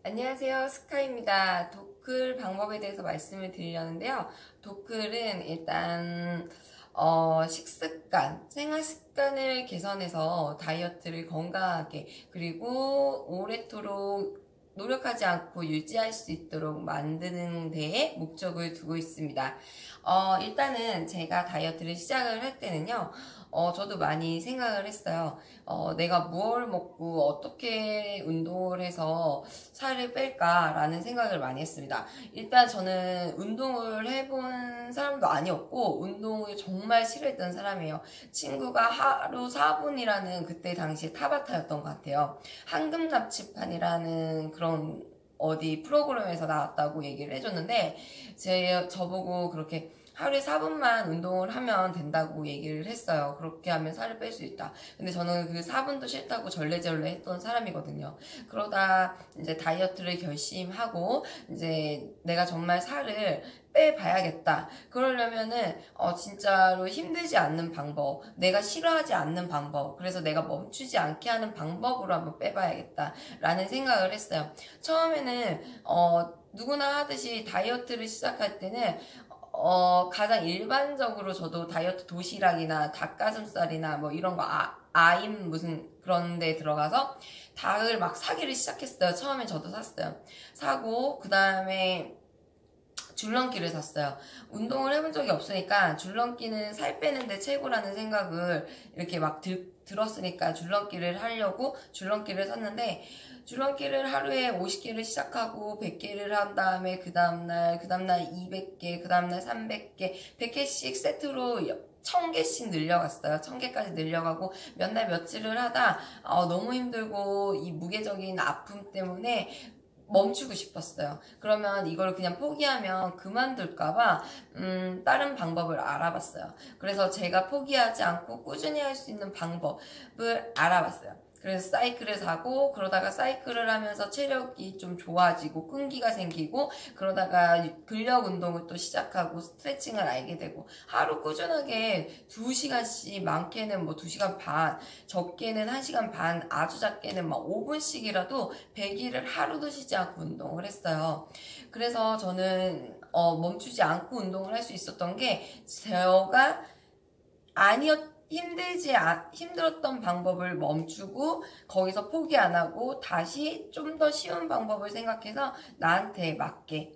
안녕하세요. 스카입니다. 도클 방법에 대해서 말씀을 드리려는데요. 도클은 일단 식습관, 생활 습관을 개선해서 다이어트를 건강하게 그리고 오래도록 노력하지 않고 유지할 수 있도록 만드는 데에 목적을 두고 있습니다. 일단은 제가 다이어트를 시작을 할 때는요, 저도 많이 생각을 했어요. 내가 무엇을 먹고 어떻게 운동을 해서 살을 뺄까라는 생각을 많이 했습니다. 일단 저는 운동을 해본 사람도 아니었고, 운동을 정말 싫어했던 사람이에요. 친구가 하루 4분이라는 그때 당시에 타바타였던 것 같아요. 황금 납치판이라는 그런 어디 프로그램에서 나왔다고 얘기를 해줬는데, 저보고 그렇게 하루에 4분만 운동을 하면 된다고 얘기를 했어요. 그렇게 하면 살을 뺄 수 있다. 근데 저는 그 4분도 싫다고 절레절레 했던 사람이거든요. 그러다 이제 다이어트를 결심하고 이제 내가 정말 살을 빼봐야겠다. 그러려면은 진짜로 힘들지 않는 방법, 내가 싫어하지 않는 방법, 그래서 내가 멈추지 않게 하는 방법으로 한번 빼봐야겠다라는 생각을 했어요. 처음에는 누구나 하듯이 다이어트를 시작할 때는 가장 일반적으로 저도 다이어트 도시락이나 닭가슴살이나 뭐 이런 거 아임 무슨 그런 데 들어가서 닭을 막 사기를 시작했어요. 처음엔 저도 샀어요. 사고 그 다음에 줄넘기를 샀어요. 운동을 해본 적이 없으니까 줄넘기는 살 빼는데 최고라는 생각을 이렇게 막 들었으니까 줄넘기를 하려고 줄넘기를 샀는데, 줄넘기를 하루에 50개를 시작하고 100개를 한 다음에 그 다음날 200개, 그 다음날 300개, 100개씩 세트로 1000개씩 늘려갔어요. 1000개까지 늘려가고 몇 날 며칠을 하다 너무 힘들고 이 무게적인 아픔 때문에 멈추고 싶었어요. 그러면 이걸 그냥 포기하면 그만둘까봐 다른 방법을 알아봤어요. 그래서 제가 포기하지 않고 꾸준히 할 수 있는 방법을 알아봤어요. 그래서 사이클을 사고, 그러다가 사이클을 하면서 체력이 좀 좋아지고 끈기가 생기고, 그러다가 근력 운동을 또 시작하고 스트레칭을 알게 되고, 하루 꾸준하게 2시간씩, 많게는 뭐 2시간 반, 적게는 1시간 반, 아주 작게는 막 5분씩이라도 100일을 하루도 쉬지 않고 운동을 했어요. 그래서 저는 멈추지 않고 운동을 할 수 있었던 게, 제가 힘들었던 방법을 멈추고 거기서 포기 안 하고 다시 좀 더 쉬운 방법을 생각해서 나한테 맞게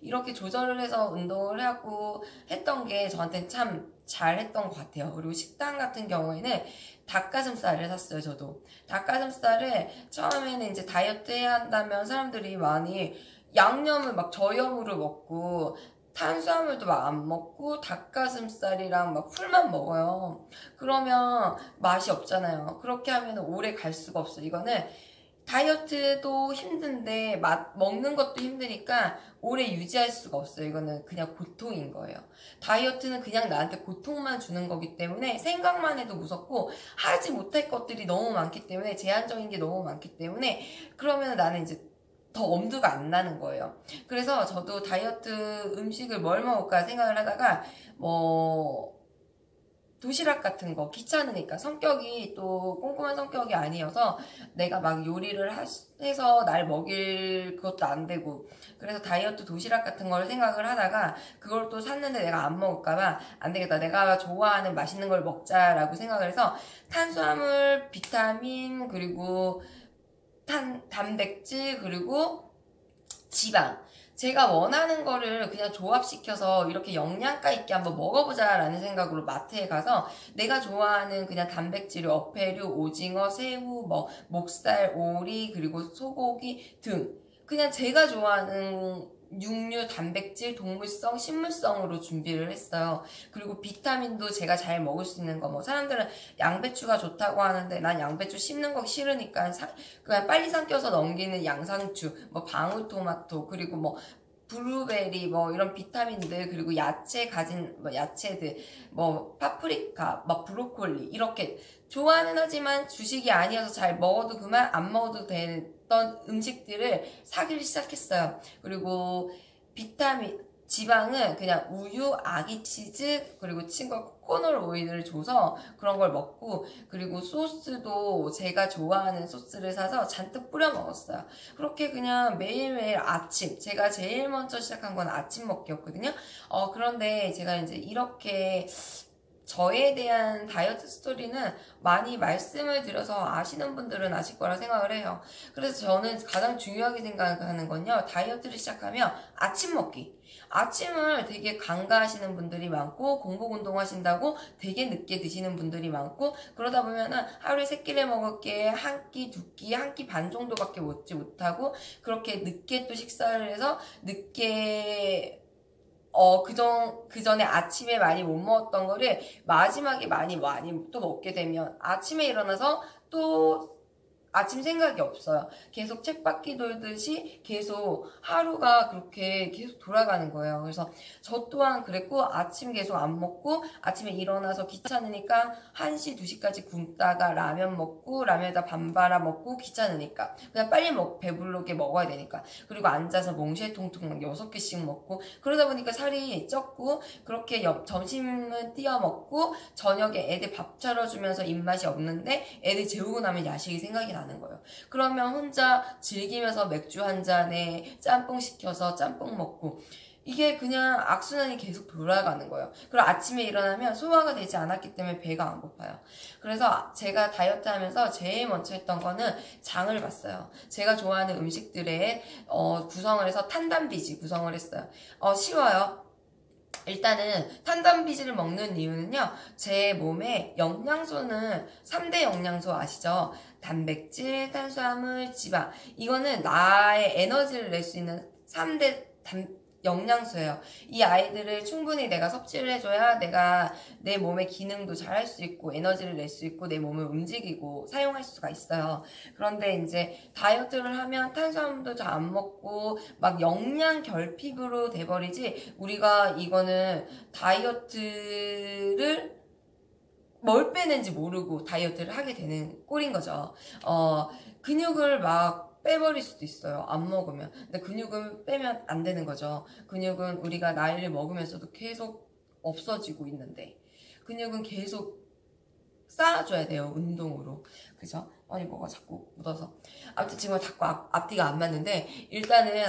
이렇게 조절을 해서 운동을 하고 했던 게 저한테는 참 잘했던 것 같아요. 그리고 식단 같은 경우에는 닭가슴살을 샀어요. 저도 닭가슴살을 처음에는 이제 다이어트 해야 한다면 사람들이 많이 양념을 막 저염으로 먹고 탄수화물도 막 안 먹고 닭가슴살이랑 막 풀만 먹어요. 그러면 맛이 없잖아요. 그렇게 하면 오래 갈 수가 없어. 이거는 다이어트도 힘든데 먹는 것도 힘드니까 오래 유지할 수가 없어요. 이거는 그냥 고통인 거예요. 다이어트는 그냥 나한테 고통만 주는 거기 때문에 생각만 해도 무섭고 하지 못할 것들이 너무 많기 때문에 제한적인 게 너무 많기 때문에 그러면 나는 이제 더 엄두가 안 나는 거예요. 그래서 저도 다이어트 음식을 뭘 먹을까 생각을 하다가 도시락 같은 거 귀찮으니까 성격이 또 꼼꼼한 성격이 아니어서 내가 막 요리를 해서 날 먹일 그것도 안 되고, 그래서 다이어트 도시락 같은 걸 생각을 하다가 그걸 또 샀는데 내가 안 먹을까봐 안 되겠다, 내가 좋아하는 맛있는 걸 먹자라고 생각을 해서 탄수화물, 비타민, 그리고 단백질, 그리고 지방, 제가 원하는 거를 그냥 조합시켜서 이렇게 영양가 있게 한번 먹어보자 라는 생각으로 마트에 가서 내가 좋아하는 그냥 단백질, 어패류, 오징어, 새우, 뭐 목살, 오리, 그리고 소고기 등 그냥 제가 좋아하는 육류, 단백질, 동물성, 식물성으로 준비를 했어요. 그리고 비타민도 제가 잘 먹을 수 있는 거, 뭐 사람들은 양배추가 좋다고 하는데 난 양배추 씹는 거 싫으니까 그냥 빨리 삼켜서 넘기는 양상추, 뭐 방울토마토, 그리고 뭐 블루베리, 뭐 이런 비타민들, 그리고 야채 가진 뭐 야채들, 뭐 파프리카, 뭐 브로콜리, 이렇게 좋아는 하지만 주식이 아니어서 잘 먹어도 그만, 안 먹어도 됐던 음식들을 사기를 시작했어요. 그리고 지방은 그냥 우유, 아기 치즈, 그리고 친구가 코코넛 오일을 줘서 그런 걸 먹고, 그리고 소스도 제가 좋아하는 소스를 사서 잔뜩 뿌려 먹었어요. 그렇게 그냥 매일매일 아침, 제가 제일 먼저 시작한 건 아침 먹기였거든요. 그런데 제가 이제 이렇게 저에 대한 다이어트 스토리는 많이 말씀을 드려서 아시는 분들은 아실 거라 생각을 해요. 그래서 저는 가장 중요하게 생각하는 건요, 다이어트를 시작하면 아침 먹기. 아침을 되게 간과하시는 분들이 많고, 공복 운동 하신다고 되게 늦게 드시는 분들이 많고, 그러다 보면은 하루에 3끼를 먹을 게 한 끼, 2끼, 한 끼 반 정도밖에 먹지 못하고, 그렇게 늦게 또 식사를 해서 늦게 그 전에 아침에 많이 못 먹었던 거를 마지막에 많이 또 먹게 되면 아침에 일어나서 또 아침 생각이 없어요. 계속 쳇바퀴 돌듯이 계속 하루가 그렇게 계속 돌아가는 거예요. 그래서 저 또한 그랬고, 아침 계속 안 먹고 아침에 일어나서 귀찮으니까 1시, 2시까지 굶다가 라면 먹고, 라면에다 밥 말아 먹고, 귀찮으니까 그냥 빨리 배부르게 먹어야 되니까, 그리고 앉아서 멍실통통 막 6개씩 먹고, 그러다 보니까 살이 쪘고, 그렇게 점심은 띄어 먹고 저녁에 애들 밥 차려주면서 입맛이 없는데 애들 재우고 나면 야식이 생각이 나는 거예요. 그러면 혼자 즐기면서 맥주 한 잔에 짬뽕 시켜서 짬뽕 먹고, 이게 그냥 악순환이 계속 돌아가는 거예요. 그리고 아침에 일어나면 소화가 되지 않았기 때문에 배가 안 고파요. 그래서 제가 다이어트 하면서 제일 먼저 했던 거는 장을 봤어요. 제가 좋아하는 음식들의 구성을 해서 탄단비지 구성을 했어요. 쉬워요. 일단은 탄단비질을 먹는 이유는요, 제 몸에 영양소는 3대 영양소 아시죠? 단백질, 탄수화물, 지방. 이거는 나의 에너지를 낼 수 있는 3대 영양소예요. 이 아이들을 충분히 내가 섭취를 해줘야 내가 내 몸의 기능도 잘 할 수 있고 에너지를 낼 수 있고 내 몸을 움직이고 사용할 수가 있어요. 그런데 이제 다이어트를 하면 탄수화물도 잘 안 먹고 막 영양 결핍으로 돼버리지, 우리가 이거는 다이어트를 뭘 빼는지 모르고 다이어트를 하게 되는 꼴인 거죠. 근육을 막 빼버릴 수도 있어요. 안 먹으면. 근데 근육은 빼면 안 되는 거죠. 근육은 우리가 나이를 먹으면서도 계속 없어지고 있는데, 근육은 계속 쌓아줘야 돼요. 운동으로. 그죠? 아니 뭐가 자꾸 묻어서. 아무튼 지금 자꾸 앞뒤가 안 맞는데, 일단은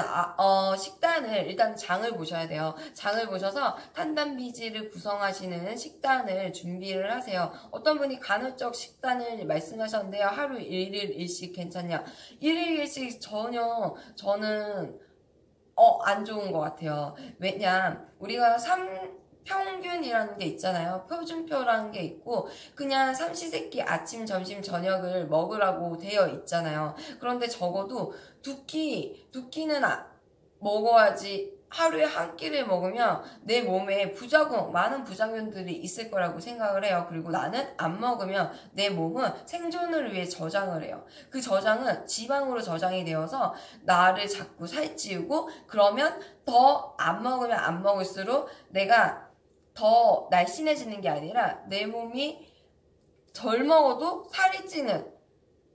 식단을, 일단 장을 보셔야 돼요. 장을 보셔서 탄단비질을 구성하시는 식단을 준비를 하세요. 어떤 분이 간헐적 식단을 말씀하셨는데요. 하루 1일 1식 괜찮냐? 1일 1식 전혀 저는 안 좋은 것 같아요. 왜냐, 우리가 평균이라는 게 있잖아요. 표준표라는 게 있고, 그냥 삼시세끼 아침, 점심, 저녁을 먹으라고 되어 있잖아요. 그런데 적어도 두 끼는 먹어야지. 하루에 한 끼를 먹으면 내 몸에 많은 부작용들이 있을 거라고 생각을 해요. 그리고 나는 안 먹으면 내 몸은 생존을 위해 저장을 해요. 그 저장은 지방으로 저장이 되어서 나를 자꾸 살찌우고, 그러면 더 안 먹으면 안 먹을수록 내가 더 날씬해지는 게 아니라 내 몸이 덜 먹어도 살이 찌는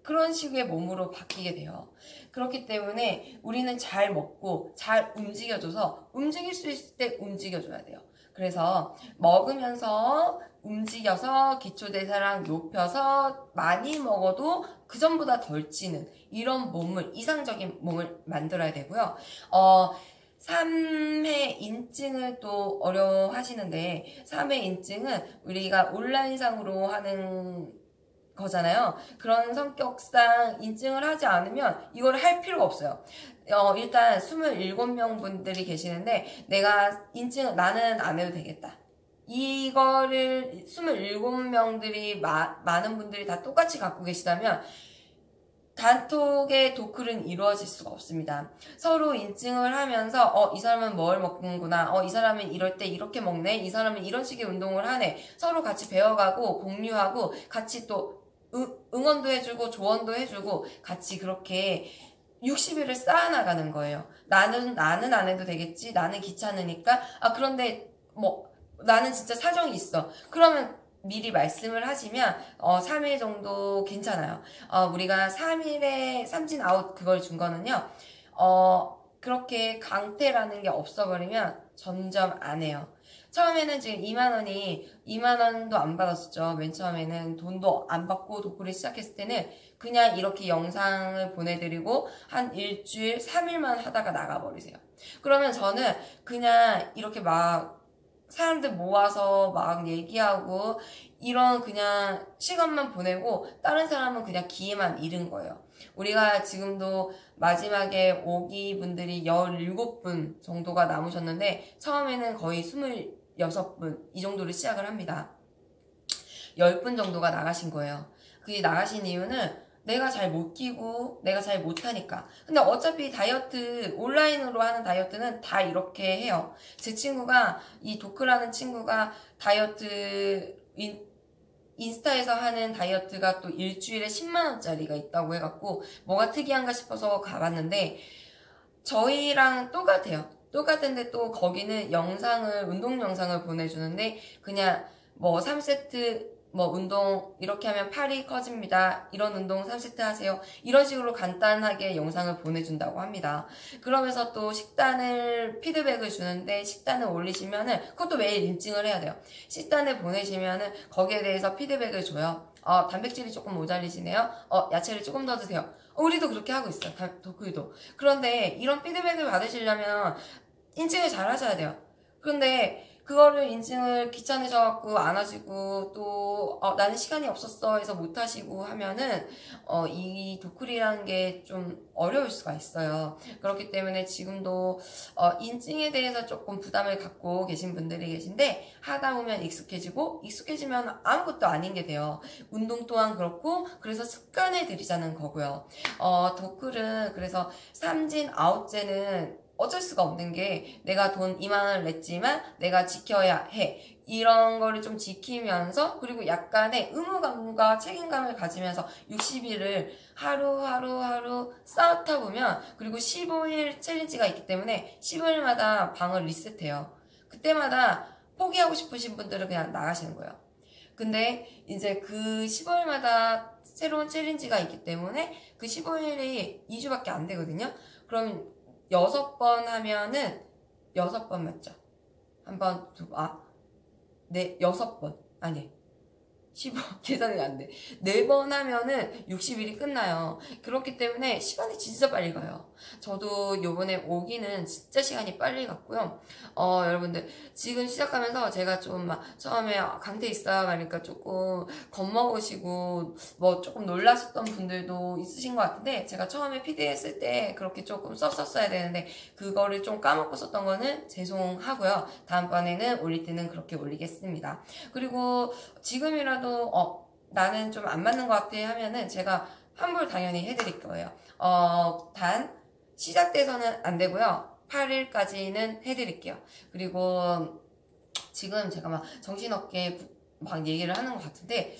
그런 식의 몸으로 바뀌게 돼요. 그렇기 때문에 우리는 잘 먹고 잘 움직여줘서, 움직일 수 있을 때 움직여줘야 돼요. 그래서 먹으면서 움직여서 기초대사량 높여서 많이 먹어도 그 전보다 덜 찌는 이런 몸을, 이상적인 몸을 만들어야 되고요. 3회 인증을 또 어려워하시는데, 3회 인증은 우리가 온라인상으로 하는 거잖아요. 그런 성격상 인증을 하지 않으면 이걸 할 필요가 없어요. 일단 27명 분들이 계시는데, 나는 안 해도 되겠다. 이거를 27명들이 많은 분들이 다 똑같이 갖고 계시다면 단톡의 도클은 이루어질 수가 없습니다. 서로 인증을 하면서 이 사람은 뭘 먹는구나, 이 사람은 이럴 때 이렇게 먹네, 이 사람은 이런 식의 운동을 하네, 서로 같이 배워가고 공유하고 같이 또 응원도 해주고 조언도 해주고 같이 그렇게 60일을 쌓아나가는 거예요. 나는 안 해도 되겠지, 나는 귀찮으니까. 그런데 나는 진짜 사정이 있어. 그러면 미리 말씀을 하시면 3일 정도 괜찮아요. 우리가 3일에 삼진 아웃 그걸 준 거는요, 그렇게 강퇴라는 게 없어버리면 점점 안 해요. 처음에는 지금 2만 원도 안 받았었죠. 맨 처음에는 돈도 안 받고 도크를 시작했을 때는 그냥 이렇게 영상을 보내드리고 한 일주일, 3일만 하다가 나가버리세요. 그러면 저는 그냥 이렇게 막 사람들 모아서 막 얘기하고 이런 그냥 시간만 보내고 다른 사람은 그냥 기회만 잃은 거예요. 우리가 지금도 마지막에 오기 분들이 17분 정도가 남으셨는데 처음에는 거의 26분 이 정도로 시작을 합니다. 10분 정도가 나가신 거예요. 그게 나가신 이유는 내가 잘 못 끼고 내가 잘 못하니까. 근데 어차피 다이어트 온라인으로 하는 다이어트는 다 이렇게 해요. 제 친구가 이 도크라는 친구가 다이어트 인스타에서 하는 다이어트가 또 일주일에 10만원짜리가 있다고 해갖고 뭐가 특이한가 싶어서 가봤는데 저희랑 똑같아요. 똑같은데 또 거기는 운동 영상을 보내주는데 그냥 뭐 3세트 뭐 운동 이렇게 하면 팔이 커집니다. 이런 운동 3세트 하세요. 이런 식으로 간단하게 영상을 보내준다고 합니다. 그러면서 또 식단을 피드백을 주는데 식단을 올리시면은 그것도 매일 인증을 해야 돼요. 식단을 보내시면은 거기에 대해서 피드백을 줘요. 단백질이 조금 모자리시네요. 야채를 조금 더 드세요. 우리도 그렇게 하고 있어요. 도크도. 그런데 이런 피드백을 받으시려면 인증을 잘 하셔야 돼요. 그런데 그거를 인증을 귀찮으셔갖고 안 하시고 또 나는 시간이 없었어 해서 못 하시고 하면은 이 도클이라는 게 좀 어려울 수가 있어요. 그렇기 때문에 지금도 인증에 대해서 조금 부담을 갖고 계신 분들이 계신데 하다 보면 익숙해지면 아무것도 아닌 게 돼요. 운동 또한 그렇고 그래서 습관을 들이자는 거고요. 도클은 그래서 삼진 아웃제는 어쩔 수가 없는 게 내가 돈 2만 원을 냈지만 내가 지켜야 해. 이런 거를 좀 지키면서 그리고 약간의 의무감과 책임감을 가지면서 60일을 하루 쌓다 보면 그리고 15일 챌린지가 있기 때문에 15일마다 방을 리셋해요. 그때마다 포기하고 싶으신 분들은 그냥 나가시는 거예요. 근데 이제 그 15일마다 새로운 챌린지가 있기 때문에 그 15일이 2주밖에 안 되거든요. 그럼 6번 하면은 6번 맞죠? 한번 네 6번 아니 15 계산이 안 돼. 4번 하면은 60일이 끝나요. 그렇기 때문에 시간이 진짜 빨리 가요. 저도 요번에 오기는 진짜 시간이 빨리 갔고요. 여러분들 지금 시작하면서 제가 좀 막 처음에 강퇴 있어요 그러니까 조금 겁먹으시고 뭐 조금 놀라셨던 분들도 있으신 것 같은데 제가 처음에 PD 했을 때 그렇게 조금 썼었어야 되는데 그거를 좀 까먹고 썼던 거는 죄송하고요. 다음번에는 올릴 때는 그렇게 올리겠습니다. 그리고 지금이라도 나는 좀 안 맞는 것 같아 하면은 제가 환불 당연히 해드릴 거예요. 단 시작돼서는 안 되고요. 8일까지는 해드릴게요. 그리고 지금 제가 막 정신없게 막 얘기를 하는 것 같은데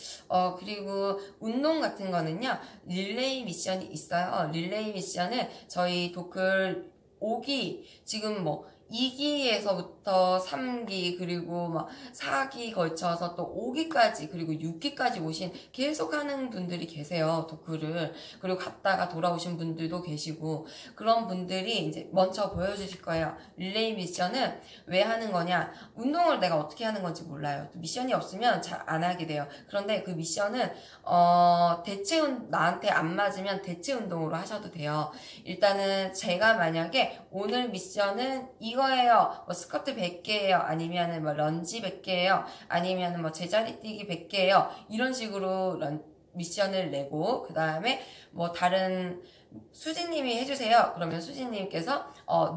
그리고 운동 같은 거는요 릴레이 미션이 있어요. 릴레이 미션은 저희 도클 5기 지금 뭐 2기에서부터 3기 그리고 막 4기 걸쳐서 또 5기까지 그리고 6기까지 오신 계속 하는 분들이 계세요. 도크를. 그리고 갔다가 돌아오신 분들도 계시고 그런 분들이 이제 먼저 보여주실 거예요. 릴레이 미션은 왜 하는 거냐 운동을 내가 어떻게 하는 건지 몰라요. 미션이 없으면 잘 안 하게 돼요. 그런데 그 미션은 나한테 안 맞으면 대체 운동으로 하셔도 돼요. 일단은 제가 만약에 오늘 미션은 이거예요. 뭐 스쿼트 100개예요. 아니면은 뭐 런지 100개예요. 아니면은 뭐 제자리 뛰기 100개예요. 이런 식으로 미션을 내고 그 다음에 뭐 다른 수진님이 해주세요. 그러면 수진님께서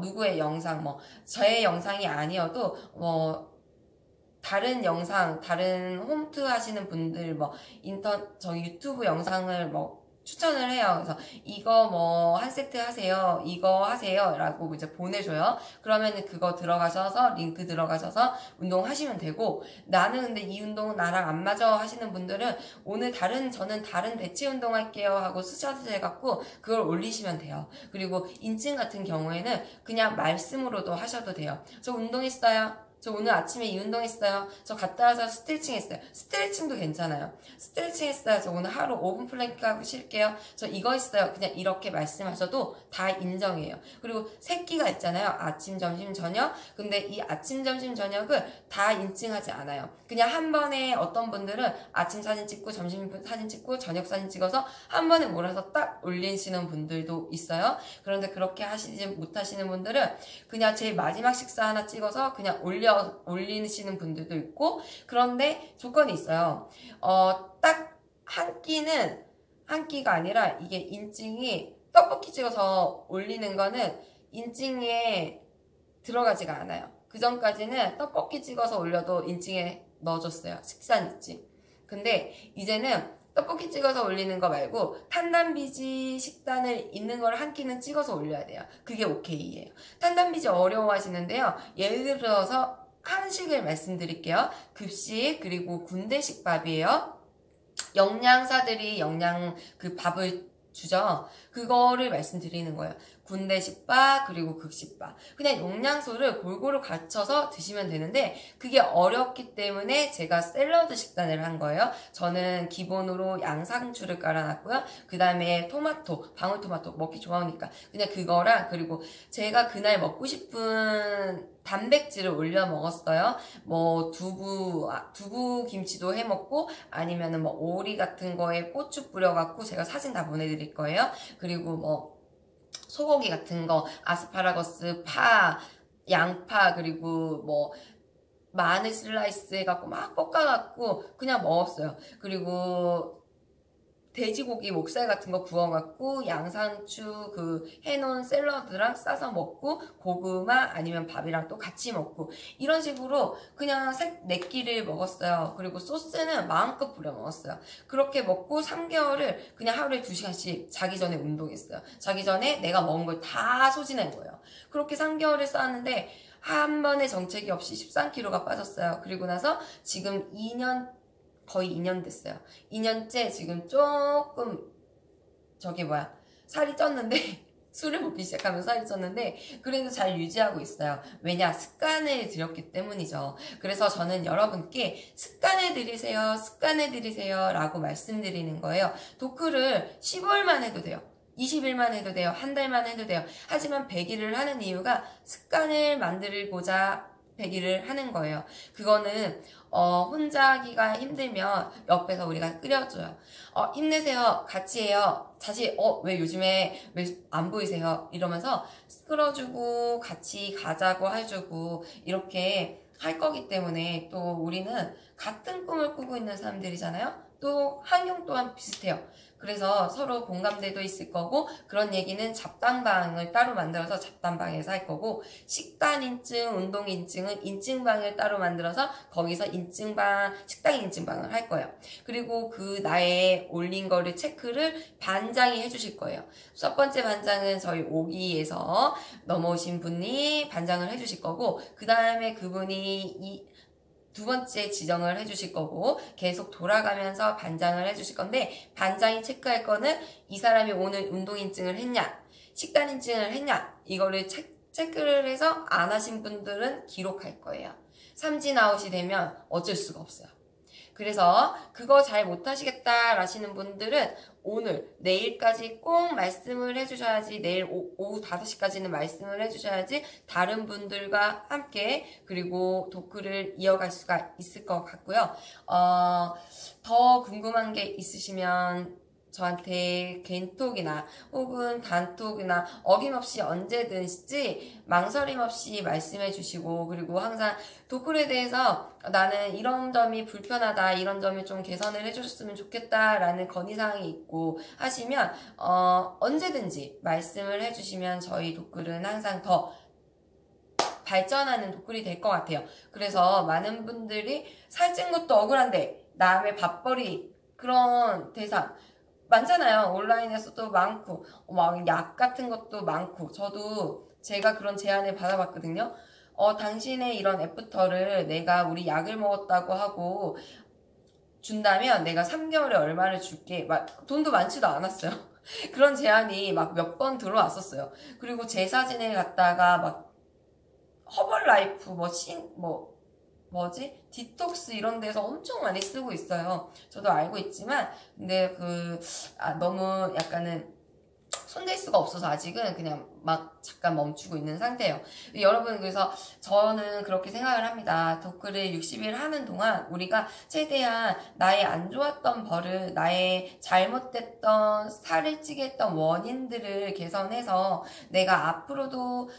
누구의 영상 뭐 저의 영상이 아니어도 뭐 다른 영상, 다른 홈트 하시는 분들 뭐 저기 유튜브 영상을 뭐 추천을 해요. 그래서 이거 뭐 한 세트 하세요. 이거 하세요. 라고 이제 보내줘요. 그러면은 그거 들어가셔서 링크 들어가셔서 운동하시면 되고 나는 근데 이 운동은 나랑 안 맞아 하시는 분들은 오늘 저는 다른 대체 운동 할게요 하고 스샷을 해갖고 그걸 올리시면 돼요. 그리고 인증 같은 경우에는 그냥 말씀으로도 하셔도 돼요. 저 운동했어요. 저 오늘 아침에 이 운동했어요. 저 갔다 와서 스트레칭 했어요. 스트레칭도 괜찮아요. 스트레칭 했어요. 저 오늘 하루 5분 플랭크 하고 쉴게요. 저 이거 했어요. 그냥 이렇게 말씀하셔도 다 인정해요. 그리고 새끼가 있잖아요. 아침, 점심, 저녁. 근데 이 아침, 점심, 저녁을 다 인증하지 않아요. 그냥 한 번에 어떤 분들은 아침 사진 찍고 점심 사진 찍고 저녁 사진 찍어서 한 번에 몰아서 딱 올리시는 분들도 있어요. 그런데 그렇게 하시지 못하시는 분들은 그냥 제일 마지막 식사 하나 찍어서 그냥 올리시는 분들도 있고, 그런데 조건이 있어요. 딱 한 끼가 아니라 이게 인증이 떡볶이 찍어서 올리는 거는 인증에 들어가지가 않아요. 그 전까지는 떡볶이 찍어서 올려도 인증에 넣어줬어요. 식사 인증. 근데 이제는 떡볶이 찍어서 올리는 거 말고 탄단비지 식단을 있는 걸 한 끼는 찍어서 올려야 돼요. 그게 오케이예요. 탄단비지 어려워하시는데요. 예를 들어서 한식을 말씀드릴게요. 급식 그리고 군대식 밥이에요. 영양사들이 그 밥을 주죠. 그거를 말씀드리는 거예요. 군대식밥 그리고 극식밥. 그냥 영양소를 골고루 갖춰서 드시면 되는데 그게 어렵기 때문에 제가 샐러드 식단을 한 거예요. 저는 기본으로 양상추를 깔아놨고요. 그 다음에 토마토, 방울토마토 먹기 좋아하니까 그냥 그거랑, 그리고 제가 그날 먹고 싶은 단백질을 올려 먹었어요. 뭐 두부 김치도 해 먹고, 아니면은 뭐 오리 같은 거에 고추 뿌려갖고 제가 사진 다 보내드릴 거예요. 그리고 뭐 소고기 같은 거, 아스파라거스, 파, 양파, 그리고 뭐 마늘 슬라이스 해갖고 막 볶아갖고 그냥 먹었어요. 그리고 돼지고기 목살 같은 거 구워갖고 양상추 해놓은 샐러드랑 싸서 먹고, 고구마 아니면 밥이랑 또 같이 먹고, 이런 식으로 그냥 네 끼를 먹었어요. 그리고 소스는 마음껏 뿌려 먹었어요. 그렇게 먹고 3개월을 그냥 하루에 2시간씩 자기 전에 운동했어요. 자기 전에 내가 먹은 걸 다 소진한 거예요. 그렇게 3개월을 쌓았는데 한 번의 정체기 없이 13kg가 빠졌어요. 그리고 나서 지금 거의 2년 됐어요. 2년째 지금 조금 살이 쪘는데 술을 먹기 시작하면서 살이 쪘는데 그래도 잘 유지하고 있어요. 왜냐? 습관을 들였기 때문이죠. 그래서 저는 여러분께 습관을 들이세요 라고 말씀드리는 거예요. 도크를 15일만 해도 돼요. 20일만 해도 돼요. 한 달만 해도 돼요. 하지만 100일을 하는 이유가 습관을 만들고자 100일을 하는 거예요. 그거는 혼자 하기가 힘들면 옆에서 우리가 끓여줘요. 힘내세요. 같이 해요. 다시 왜 요즘에 왜 안 보이세요? 이러면서 끌어주고 같이 가자고 해주고 이렇게 할 거기 때문에, 또 우리는 같은 꿈을 꾸고 있는 사람들이잖아요. 또 환경 또한 비슷해요. 그래서 서로 공감대도 있을 거고, 그런 얘기는 잡담방을 따로 만들어서 잡담방에서 할 거고, 식단 인증, 운동 인증은 인증방을 따로 만들어서 거기서 식당 인증방을 할 거예요. 그리고 그 나에 올린 거를 체크를 반장이 해주실 거예요. 첫 번째 반장은 저희 5기에서 넘어오신 분이 반장을 해주실 거고, 그 다음에 그분이 두 번째 지정을 해주실 거고, 계속 돌아가면서 반장을 해주실 건데, 반장이 체크할 거는 이 사람이 오늘 운동 인증을 했냐, 식단 인증을 했냐, 이거를 체크를 해서 안 하신 분들은 기록할 거예요. 삼진 아웃이 되면 어쩔 수가 없어요. 그래서 그거 잘 못하시겠다 하시는 분들은 내일까지 꼭 말씀을 해주셔야지, 내일 오후 5시까지는 말씀을 해주셔야지 다른 분들과 함께 그리고 도크를 이어갈 수가 있을 것 같고요. 더 궁금한 게 있으시면 저한테 개인톡이나 혹은 단톡이나 어김없이 언제든지 망설임 없이 말씀해 주시고, 그리고 항상 도클에 대해서 나는 이런 점이 불편하다, 이런 점을 좀 개선을 해주셨으면 좋겠다 라는 건의사항이 있고 하시면 언제든지 말씀을 해주시면 저희 도클은 항상 더 발전하는 도클이 될 것 같아요. 그래서 많은 분들이 살찐 것도 억울한데 남의 밥벌이 그런 대상 많잖아요. 온라인에서도 많고 막 약 같은 것도 많고, 제가 그런 제안을 받아봤거든요. 당신의 이런 애프터를 내가 우리 약을 먹었다고 하고 준다면 내가 3개월에 얼마를 줄게. 막 돈도 많지도 않았어요. 그런 제안이 막 몇 번 들어왔었어요. 그리고 제 사진을 갖다가 막 허벌라이프 디톡스 이런 데서 엄청 많이 쓰고 있어요. 저도 알고 있지만, 근데 너무 약간은 손댈 수가 없어서 아직은 그냥 막 잠깐 멈추고 있는 상태예요. 여러분, 그래서 저는 그렇게 생각을 합니다. 도크를 60일 하는 동안 우리가 최대한 나의 안 좋았던 버릇, 나의 잘못됐던 살을 찌게 했던 원인들을 개선해서 내가 앞으로도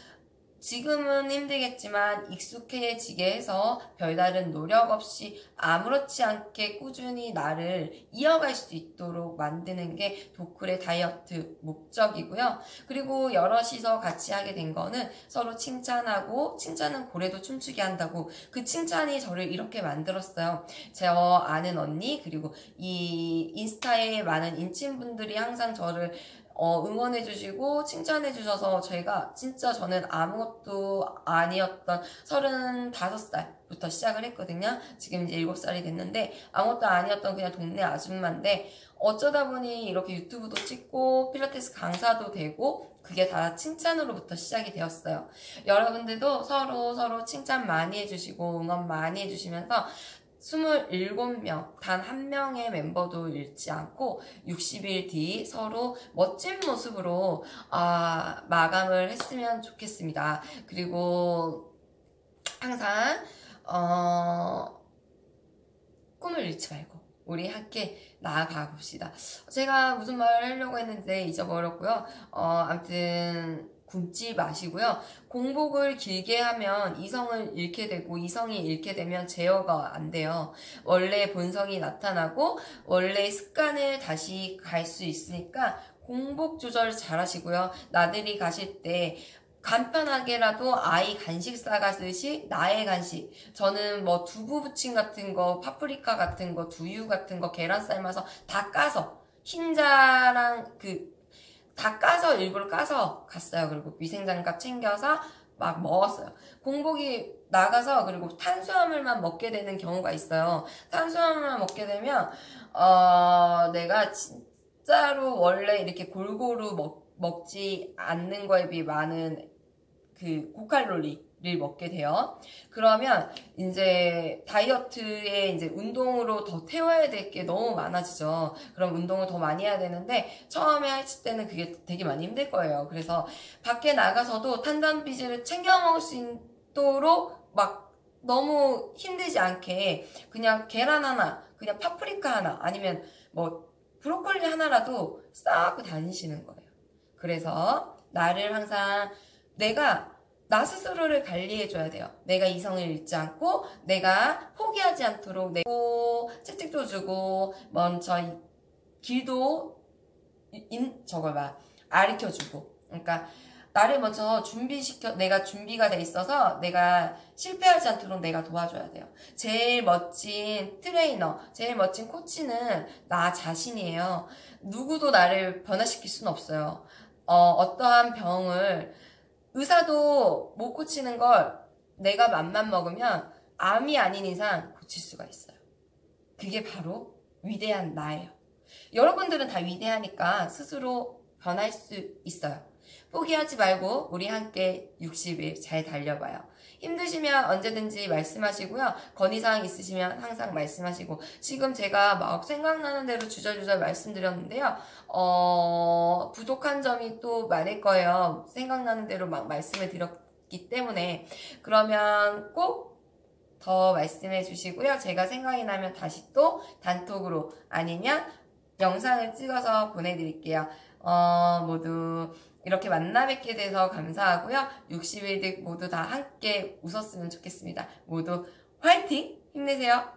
지금은 힘들겠지만 익숙해지게 해서 별다른 노력 없이 아무렇지 않게 꾸준히 나를 이어갈 수 있도록 만드는 게 도클의 다이어트 목적이고요. 그리고 여럿이서 같이 하게 된 거는 서로 칭찬하고, 칭찬은 고래도 춤추게 한다고, 그 칭찬이 저를 이렇게 만들었어요. 저 아는 언니, 그리고 이 인스타에 많은 인친분들이 항상 저를 응원해주시고 칭찬해주셔서 저는 아무것도 아니었던 35살부터 시작을 했거든요. 지금 이제 7살이 됐는데 아무것도 아니었던 그냥 동네 아줌마인데 어쩌다 보니 이렇게 유튜브도 찍고 필라테스 강사도 되고 그게 다 칭찬으로부터 시작이 되었어요. 여러분들도 서로 칭찬 많이 해주시고 응원 많이 해주시면서 27명, 단 한 명의 멤버도 잃지 않고 60일 뒤 서로 멋진 모습으로 마감을 했으면 좋겠습니다. 그리고 항상 꿈을 잃지 말고 우리 함께 나아가 봅시다. 제가 무슨 말을 하려고 했는데 잊어버렸고요. 아무튼 굶지 마시고요. 공복을 길게 하면 이성을 잃게 되고 이성이 잃게 되면 제어가 안 돼요. 원래 본성이 나타나고 원래 습관을 다시 갈 수 있으니까 공복 조절 잘 하시고요. 나들이 가실 때 간편하게라도 아이 간식 싸가듯이 나의 간식, 저는 뭐 두부 부침 같은 거, 파프리카 같은 거, 두유 같은 거, 계란 삶아서 다 까서 흰자랑 다 까서 일부러 까서 갔어요. 그리고 위생장갑 챙겨서 막 먹었어요. 공복이 나가서 그리고 탄수화물만 먹게 되는 경우가 있어요. 탄수화물만 먹게 되면 내가 진짜로 원래 이렇게 골고루 먹지 않는 거에 비해 많은 고칼로리를 먹게 돼요. 그러면 이제 다이어트에 이제 운동으로 더 태워야 될 게 너무 많아지죠. 그럼 운동을 더 많이 해야 되는데 처음에 하실 때는 그게 되게 많이 힘들 거예요. 그래서 밖에 나가서도 탄단비질을 챙겨 먹을 수 있도록 막 너무 힘들지 않게 그냥 계란 하나, 그냥 파프리카 하나, 아니면 뭐 브로콜리 하나라도 싸갖고 다니시는 거예요. 그래서 나를 항상 나 스스로를 관리해줘야 돼요. 내가 이성을 잃지 않고, 내가 포기하지 않도록, 채찍도 주고, 먼저 길도, 가르쳐주고. 그러니까, 나를 먼저 내가 준비가 돼 있어서, 내가 실패하지 않도록 내가 도와줘야 돼요. 제일 멋진 트레이너, 제일 멋진 코치는 나 자신이에요. 누구도 나를 변화시킬 수는 없어요. 어떠한 병을, 의사도 못 고치는 걸 내가 맘만 먹으면 암이 아닌 이상 고칠 수가 있어요. 그게 바로 위대한 나예요. 여러분들은 다 위대하니까 스스로 변할 수 있어요. 포기하지 말고 우리 함께 60일 잘 달려봐요. 힘드시면 언제든지 말씀하시고요. 건의사항 있으시면 항상 말씀하시고, 지금 제가 막 생각나는 대로 주저주저 말씀드렸는데요. 부족한 점이 또 많을 거예요. 생각나는 대로 막 말씀을 드렸기 때문에. 그러면 꼭 더 말씀해 주시고요. 제가 생각이 나면 다시 또 단톡으로 아니면 영상을 찍어서 보내드릴게요. 모두 이렇게 만나 뵙게 돼서 감사하고요. 60일들 모두 다 함께 웃었으면 좋겠습니다. 모두 화이팅! 힘내세요.